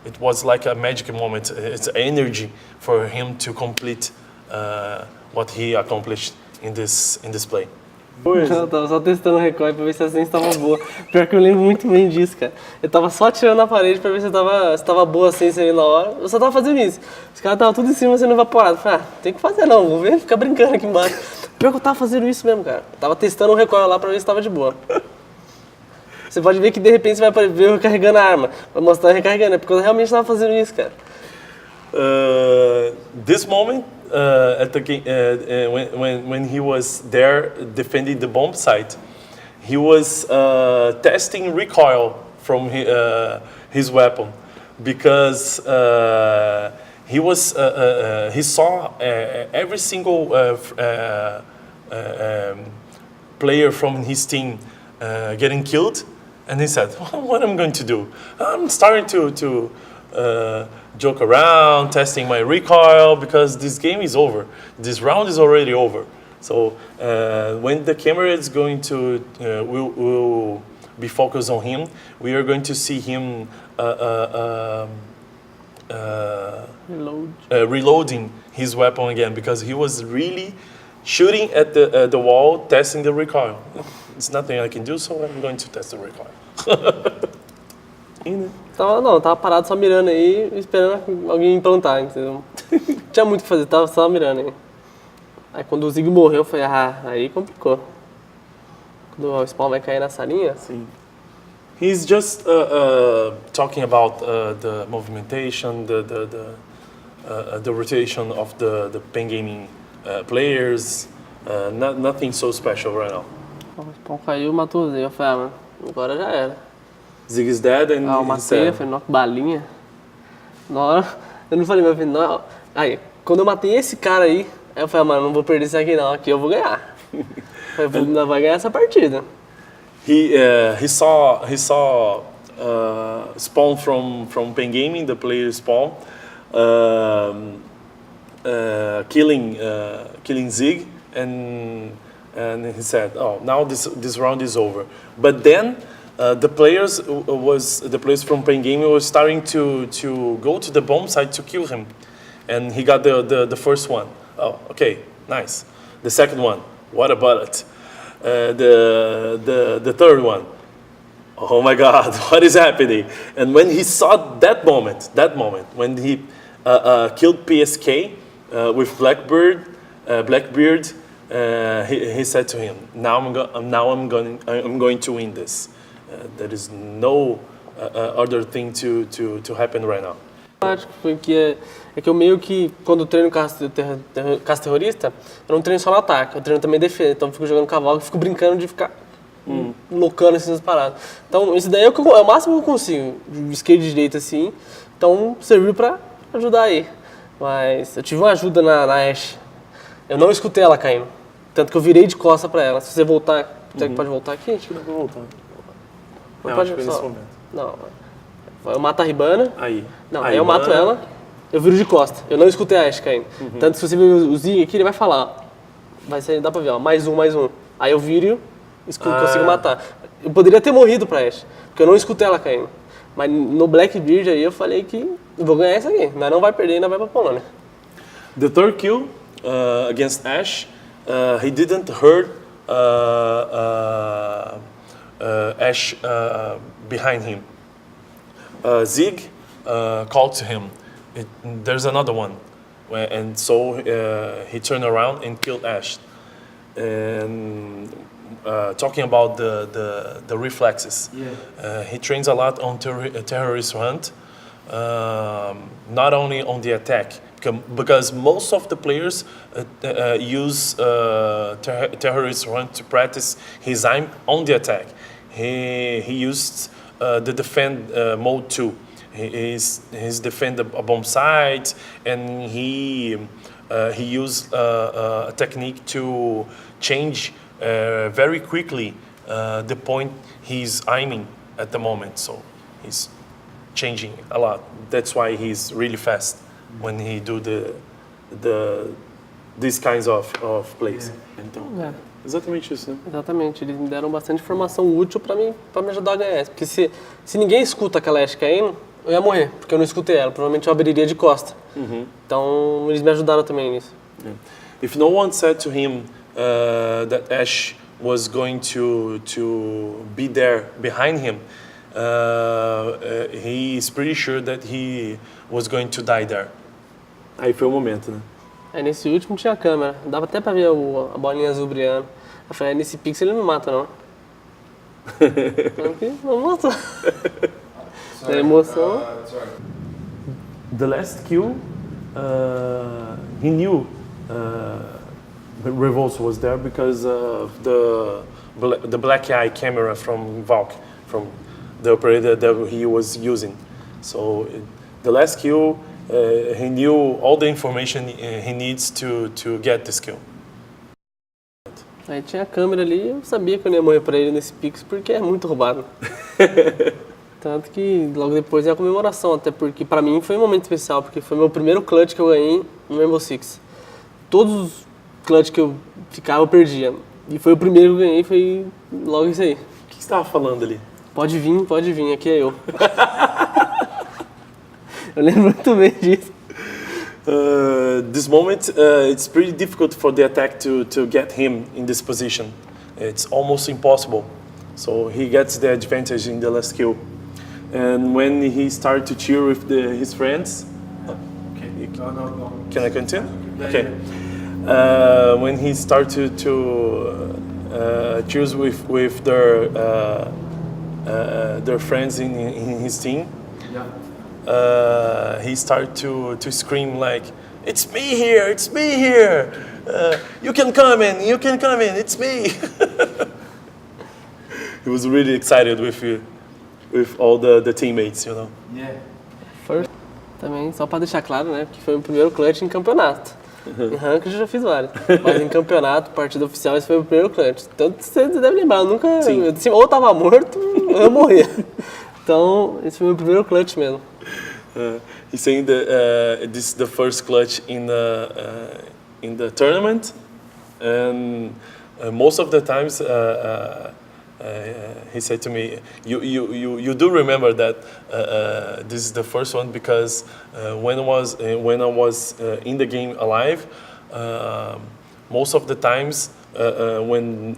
it was like a magic moment. It's energy for him to complete what he accomplished in this play. Eu tava só testando o recoil pra ver se a senha estava boa. Pior que eu lembro muito bem disso, cara. Eu tava só tirando a parede pra ver se tava boa a senha ali na hora. Eu só tava fazendo isso. Os caras estavam tudo em cima sendo evaporados. Falei, tem que fazer não, vou ver, ficar brincando aqui embaixo. Pior que eu tava fazendo isso mesmo, cara. Eu tava testando o recoil lá pra ver se tava de boa. Você pode ver que de repente você vai ver eu recarregando a arma. Vai mostrar recarregando, é porque eu realmente tava fazendo isso, cara. This moment at the game, when he was there defending the bomb site, he was testing recoil from his weapon because he saw every single player from his team getting killed, and he said, "What am I going to do? I'm starting to joke around, testing my recoil because this game is over. This round is already over." So when the camera is going to will be focused on him, we are going to see him reloading his weapon again because he was really shooting at the wall, testing the recoil. It's nothing I can do, so I'm going to test the recoil. Tava parado só mirando aí, esperando alguém implantar, entendeu? Não tinha muito o que fazer, tava só mirando aí. Aí quando o Zig morreu, eu falei, aí complicou. Quando o spawn vai cair na salinha, sim. He's just talking about the movimentation, the rotation of the pen gaming players. Nothing so special right now. O spawn caiu, matou o Zig. Eu falei, mano, agora já era. Zig is dead and eu matei, eu falei, nossa, que balinha. Na hora, eu não falei, mas eu falei, não. Aí, quando eu matei esse cara aí eu falei, mano, não vou perder isso aqui não, aqui eu vou ganhar. Eu falei, ainda vai ganhar essa partida. He saw spawn from pen gaming, the player spawn, killing Zig, and he said, "Oh, now this round is over." But then the players from pen gaming were starting to go to the bomb site to kill him, and he got the first one. Oh, okay, nice. The second one, what about it? The third one, oh my God, what is happening? And when he saw that moment when he killed PSK with Blackbeard, he said to him, "Now I'm going to win this. There is no other thing to happen right now." É que eu meio que, quando eu treino caça terrorista, eu não treino só no ataque, eu treino também defesa. Então eu fico jogando cavalo e fico brincando de ficar locando essas paradas. Então isso daí é o máximo que eu consigo, de esquerda e direita assim. Então serviu pra ajudar aí. Mas eu tive uma ajuda na Ashe. Eu não escutei ela caindo. Tanto que eu virei de costa pra ela. Se você voltar, você pode voltar aqui? Acho que dá pra voltar. Não, pode nesse momento. Não. Eu mato a Ribana. Aí. Não, aí eu mato ela, eu viro de costa. Eu não escutei a Ashe caindo. Tanto que se você ver o Zig aqui, ele vai falar. Vai ser, dá pra ver, ó, mais um. Aí eu viro e consigo matar. Eu poderia ter morrido pra Ashe, porque eu não escutei ela caindo. Mas no Blackbeard aí eu falei que eu vou ganhar isso aqui. Nós não vai perder, ainda vai pra Polônia. The third kill against Ashe, he didn't hurt Ashe behind him. Zig called to him, "There's another one," and so he turned around and killed Ashe. And talking about the reflexes, he trains a lot on terrorist hunt. not only on the attack, because most of the players use terrorist run to practice his aim on the attack. He used the defend mode too. He's defend a bomb site, and he used a technique to change very quickly the point he's aiming at the moment. So he's changing a lot. That's why he's really fast when he do these kinds of plays. Então, exatamente isso, né? Exatamente, eles me deram bastante informação útil para me ajudar a ganhar. Porque se ninguém escuta aquela Ashe caindo, eu ia morrer, porque eu não escutei ela. Provavelmente eu abriria de costa. Então eles me ajudaram também nisso. If no one said to him that Ashe was going to be there behind him, he is pretty sure that he was going to die there. Aí foi o momento, né? Nesse último tinha câmera, dava até pra ver a bolinha azul brilhando. Eu falei, nesse pixel ele não me mata, não. Não matou. A emoção. The last kill, he knew Revolts was there because of the black eye camera from Valk, from the operator that he was using. So the last kill, he knew all the information he needs to get this kill. Aí tinha a câmera ali, eu sabia que eu não ia morrer pra ele nesse pix porque é muito roubado. Tanto que logo depois é a comemoração, até porque pra mim foi um momento especial, porque foi meu primeiro clutch que eu ganhei no Rainbow Six. Todos os clutch que eu ficava eu perdia. E foi o primeiro que eu ganhei, foi logo isso aí. O que você estava falando ali? Pode vir, aqui é eu. Eu lembro muito bem disso. This moment, it's pretty difficult for the attack to get him in this position. It's almost impossible. So he gets the advantage in the last kill. And when he started to cheer with his friends, No. can I continue? Yeah, Okay. When he started to cheers with their friends in his team, Yeah. he started to scream like, "It's me here! It's me here! You can come in! You can come in! It's me!" He was really excited with all the teammates, you know. Yeah. First, também, só pra deixar claro, né, que foi o primeiro clutch em campeonato. Em ranked eu já fiz vários. Mas em campeonato, partida oficial, esse foi o primeiro clutch. Então você deve lembrar, eu nunca... Eu, ou eu tava morto, ou eu morria. Então, esse foi o meu primeiro clutch mesmo. He's saying that this is the first clutch in the tournament, and most of the times he said to me, "You do remember that this is the first one because when I was in the game alive, most of the times when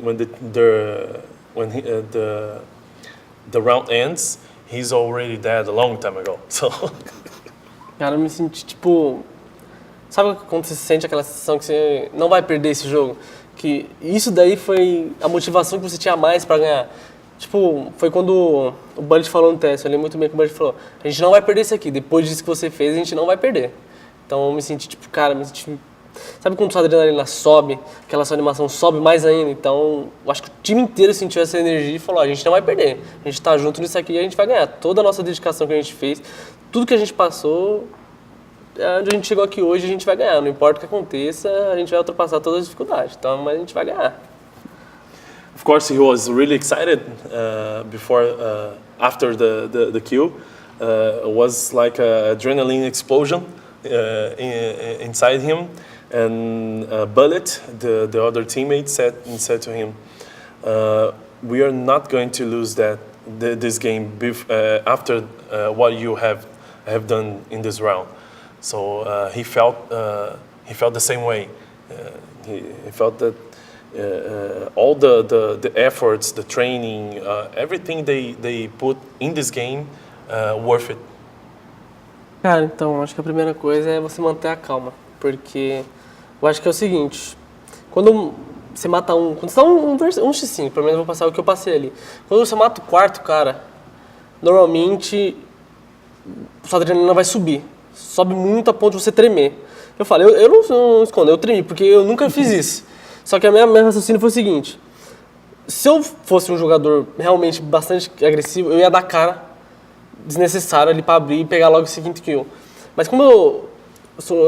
the round ends." He's already dead a long time ago, so... Cara, eu me senti, tipo... Sabe quando você sente aquela sensação que você não vai perder esse jogo? Que isso daí foi a motivação que você tinha mais pra ganhar. Tipo, foi quando o Bullet falou no teste, eu lembro muito bem que o Bullet falou, a gente não vai perder isso aqui, depois disso que você fez, a gente não vai perder. Então eu me senti, tipo, cara, me senti... Sabe quando sua adrenalina sobe, aquela sua animação sobe mais ainda? Então, eu acho que o time inteiro sentiu essa energia e falou, a gente não vai perder, a gente tá junto nisso aqui e a gente vai ganhar. Toda a nossa dedicação que a gente fez, tudo que a gente passou, onde a gente chegou aqui hoje, a gente vai ganhar. Não importa o que aconteça, a gente vai ultrapassar todas as dificuldades, então, mas a gente vai ganhar. Of course, he was really excited after the kill. It was like an adrenaline explosion inside him. And Bullet, the other teammate, said to him, "We are not going to lose this game after what you have done in this round." So he felt the same way. He felt that all the efforts, the training, everything they put in this game, worth it. Cara, então acho que a primeira coisa é você manter a calma, porque eu acho que é o seguinte, quando você mata quando você tá um x5, pelo menos eu vou passar o que eu passei ali. Quando você mata o quarto cara, normalmente sua adrenalina vai subir. Sobe muito a ponto de você tremer. Eu falei, eu não escondo, eu tremi, porque eu nunca fiz isso. Só que a minha raciocínio foi o seguinte, se eu fosse um jogador realmente bastante agressivo, eu ia dar cara desnecessário ali pra abrir e pegar logo esse quinto kill. Mas como eu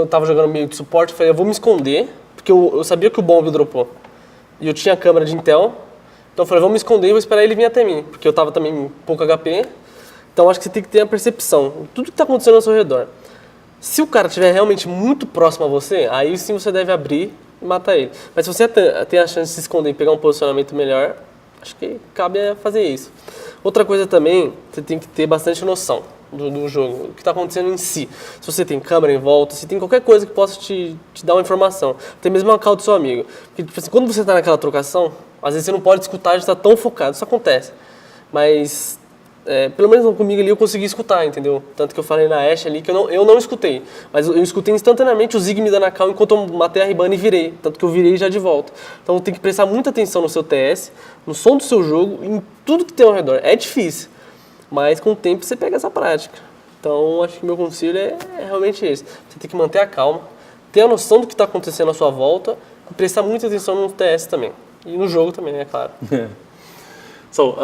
tava jogando meio de suporte, eu falei, eu vou me esconder, porque eu sabia que o bomb dropou. E eu tinha câmera de Intel, então eu falei, vou me esconder e vou esperar ele vir até mim, porque eu tava também um pouco HP. Então acho que você tem que ter a percepção, tudo que tá acontecendo ao seu redor. Se o cara estiver realmente muito próximo a você, aí sim você deve abrir e matar ele. Mas se você tem a chance de se esconder e pegar um posicionamento melhor, acho que cabe fazer isso. Outra coisa também, você tem que ter bastante noção do jogo, o que está acontecendo em si. Se você tem câmera em volta, se tem qualquer coisa que possa te dar uma informação. Até mesmo uma call do seu amigo. Porque tipo assim, quando você está naquela trocação, às vezes você não pode escutar, já está tão focado, isso acontece. Mas... pelo menos comigo ali eu consegui escutar, entendeu? Tanto que eu falei na Ashe ali que eu não escutei. Mas eu escutei instantaneamente o Zig me dando a call enquanto eu matei a Ribana e virei. Tanto que eu virei já de volta. Então tem que prestar muita atenção no seu TS, no som do seu jogo, em tudo que tem ao redor. É difícil, mas com o tempo você pega essa prática. Então acho que meu conselho é realmente esse. Você tem que manter a calma, ter a noção do que está acontecendo à sua volta e prestar muita atenção no TS também. E no jogo também, é claro. So,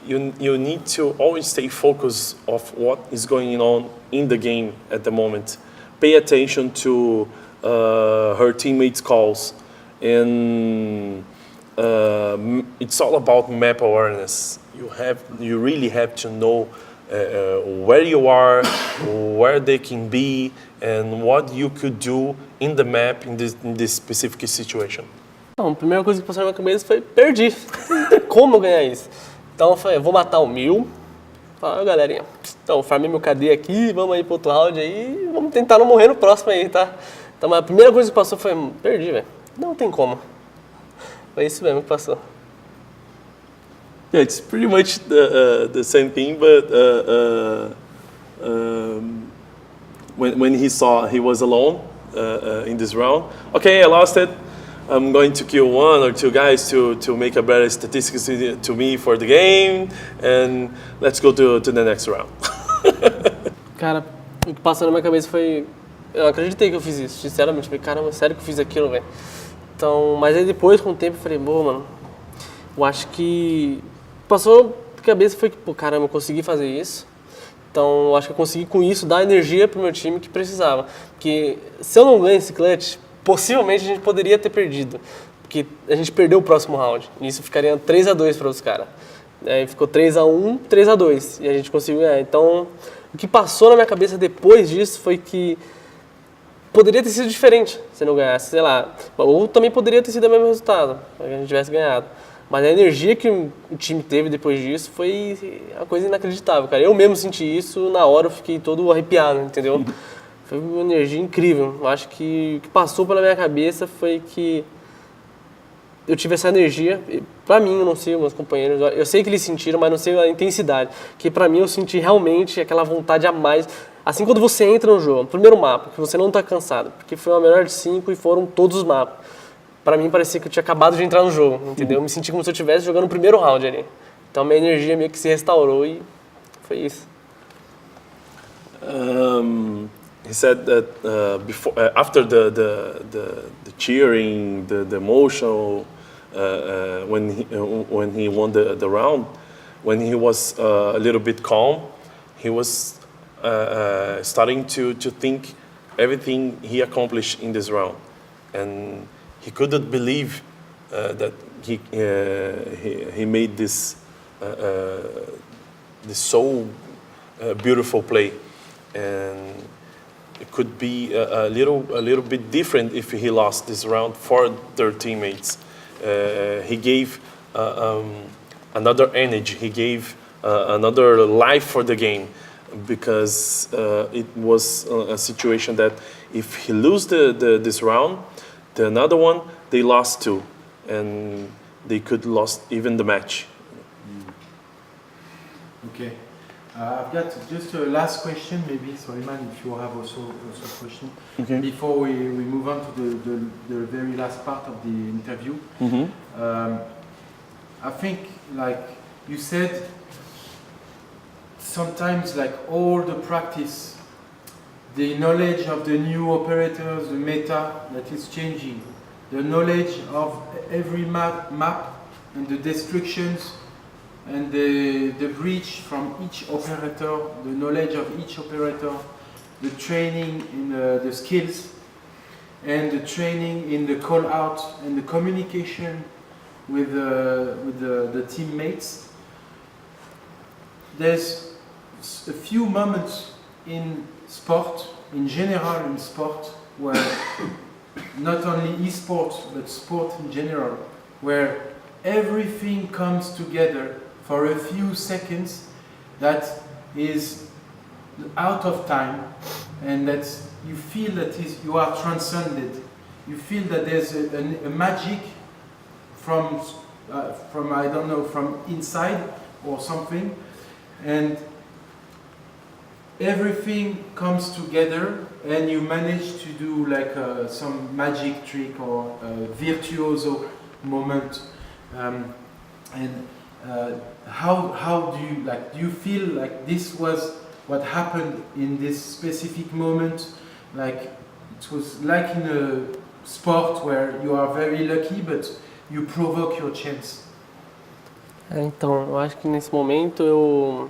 you need to always stay focused of what is going on in the game at the moment. Pay attention to her teammates' calls, and it's all about map awareness. You really have to know where you are, where they can be, and what you could do in the map in this specific situation. Não, a primeira coisa que passou na minha cabeça foi perdi. Não tem como eu ganhar isso. Então eu falei, vou matar o 1000. Fala, galerinha, então farmei meu KD aqui, vamos aí pro outro round aí, vamos tentar não morrer no próximo aí, tá? Então a primeira coisa que passou foi, perdi, velho. Não tem como. Foi isso mesmo que passou. Yeah, it's pretty much the same thing, but when he saw he was alone in this round, okay, I lost it. I'm going to kill 1 or 2 guys to make a better statistics to me for the game, and let's go to the next round. Cara, o que passou na minha cabeça foi... Eu não acreditei que eu fiz isso, sinceramente. Falei, caramba, sério que eu fiz aquilo, velho? Então, mas aí depois, com o tempo, eu falei, boa, mano, eu acho que... Passou na cabeça foi que, pô, caramba, eu consegui fazer isso. Então, eu acho que eu consegui com isso dar energia pro meu time que precisava. Porque se eu não ganho esse clutch, possivelmente a gente poderia ter perdido, porque a gente perdeu o próximo round. E isso ficaria 3-2 para os caras. Aí ficou 3-1, 3-2 e a gente conseguiu ganhar. Então, o que passou na minha cabeça depois disso foi que poderia ter sido diferente se não ganhasse, sei lá. Ou também poderia ter sido o mesmo resultado, se a gente tivesse ganhado. Mas a energia que o time teve depois disso foi uma coisa inacreditável, cara. Eu mesmo senti isso, na hora eu fiquei todo arrepiado, entendeu? Foi uma energia incrível. Eu acho que o que passou pela minha cabeça foi que eu tive essa energia. Pra mim, eu não sei, meus companheiros, eu sei que eles sentiram, mas não sei a intensidade. Que pra mim eu senti realmente aquela vontade a mais. Assim, quando você entra no jogo, no primeiro mapa, que você não tá cansado, porque foi uma melhor de 5 e foram todos os mapas. Pra mim parecia que eu tinha acabado de entrar no jogo, entendeu? Eu me senti como se eu estivesse jogando o primeiro round ali. Então minha energia meio que se restaurou e foi isso. He said that after the cheering, the emotional, when he won the round, when he was a little bit calm, he was starting to think everything he accomplished in this round, and he couldn't believe that he made this so beautiful play, and it could be a little bit different if he lost this round for their teammates. He gave another energy. He gave another life for the game, because it was a situation that if he lose this round, the another one they lost too, and they could lost even the match. Okay. I've got just a last question, maybe, Soliman, if you have also a question. Okay. Before we move on to the very last part of the interview. I think, like you said, sometimes like all the practice, the knowledge of the new operators, the meta that is changing, the knowledge of every map and the destructions and the breach from each operator, the knowledge of each operator, the training in the skills, and the training in the call out and the communication with the teammates. There's a few moments in sport, in general in sport, where not only esports but sport in general, where everything comes together for a few seconds that is out of time, and that you feel that you are transcended. You feel that there's a magic from I don't know, from inside or something, and everything comes together, and you manage to do like some magic trick or virtuoso moment. How do you like? Do you feel like this was what happened in this specific moment? Like it was like in a sport where you are very lucky, but you provoke your chance. Então, eu acho que nesse momento eu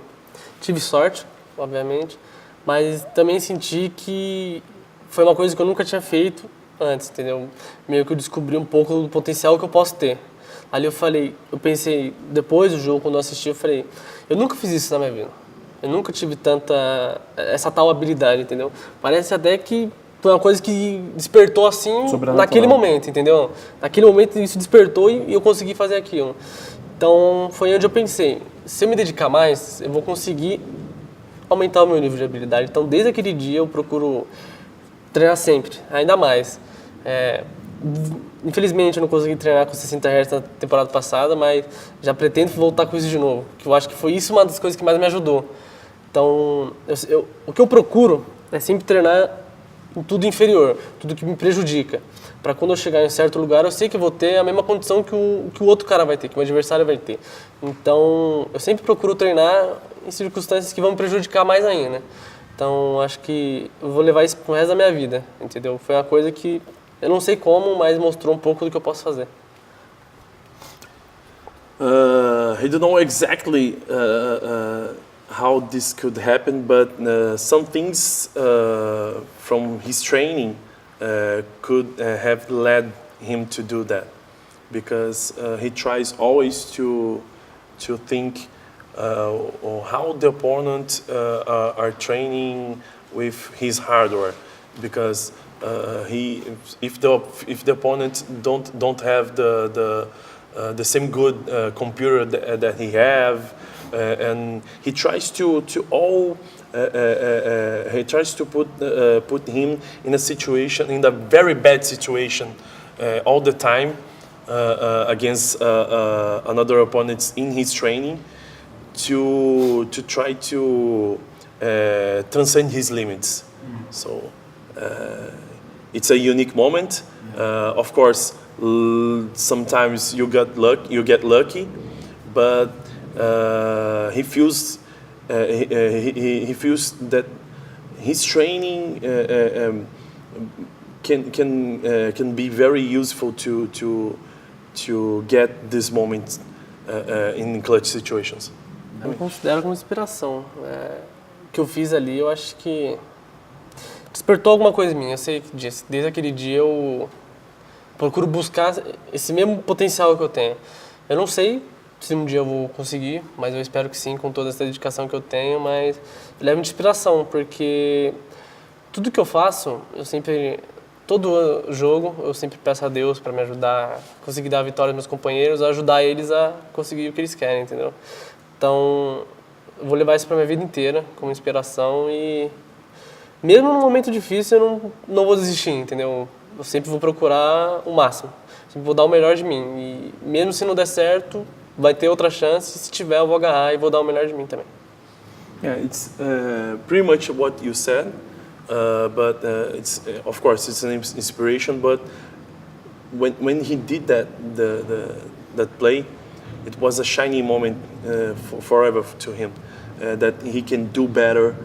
tive sorte, obviamente, mas também senti que foi uma coisa que eu nunca tinha feito antes, entendeu? Meio que eu descobri um pouco do potencial que eu posso ter. Ali eu pensei, depois do jogo, quando eu assisti, eu falei, eu nunca fiz isso na minha vida. Eu nunca tive essa tal habilidade, entendeu? Parece até que foi uma coisa que despertou assim naquele momento, entendeu? Naquele momento isso despertou e eu consegui fazer aquilo. Então foi onde eu pensei, se eu me dedicar mais, eu vou conseguir aumentar o meu nível de habilidade. Então desde aquele dia eu procuro treinar sempre, ainda mais. Infelizmente eu não consegui treinar com 60 Hz na temporada passada, mas já pretendo voltar com isso de novo, que eu acho que foi isso uma das coisas que mais me ajudou. Então, o que eu procuro é sempre treinar em tudo inferior, tudo que me prejudica. Para quando eu chegar em um certo lugar, eu sei que eu vou ter a mesma condição que o outro cara vai ter, que o adversário vai ter. Então, eu sempre procuro treinar em circunstâncias que vão me prejudicar mais ainda, né? Então, acho que eu vou levar isso pro resto da minha vida, entendeu? Foi uma coisa que eu não sei como, mas mostrou um pouco do que eu posso fazer. I don't know exactly how this could happen, but some things from his training could have led him to do that, because he tries always to think how the opponent are training with his hardware, because if the opponent don't have the same good computer that he have, and he tries to put him in a very bad situation all the time against another opponents in his training, to try to transcend his limits. So it's a unique moment. Of course, sometimes you get lucky, but he feels that his training can be very useful to get this moment in clutch situations. Eu considero como inspiração. O que eu fiz ali, eu acho que despertou alguma coisa em mim. Eu sei que desde aquele dia eu procuro buscar esse mesmo potencial que eu tenho. Eu não sei se um dia eu vou conseguir, mas eu espero que sim, com toda essa dedicação que eu tenho, mas leva de inspiração, porque tudo que eu faço, todo jogo, eu sempre peço a Deus para me ajudar, conseguir dar a vitória aos meus companheiros, ajudar eles a conseguir o que eles querem, entendeu? Então, eu vou levar isso para minha vida inteira como inspiração, e mesmo num momento difícil eu não vou desistir, entendeu? Eu sempre vou procurar o máximo, sempre vou dar o melhor de mim, e mesmo se não der certo, vai ter outra chance, se tiver eu vou agarrar e vou dar o melhor de mim também. Yeah, it's pretty much what you said, but it's of course it's an inspiration. But when he did that play, it was a shining moment forever to him. that he can do better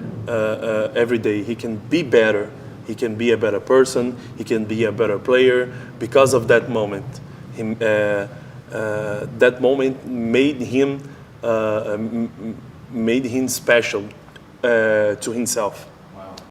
every day. He can be better. He can be a better person. He can be a better player because of that moment. That moment made him special to himself.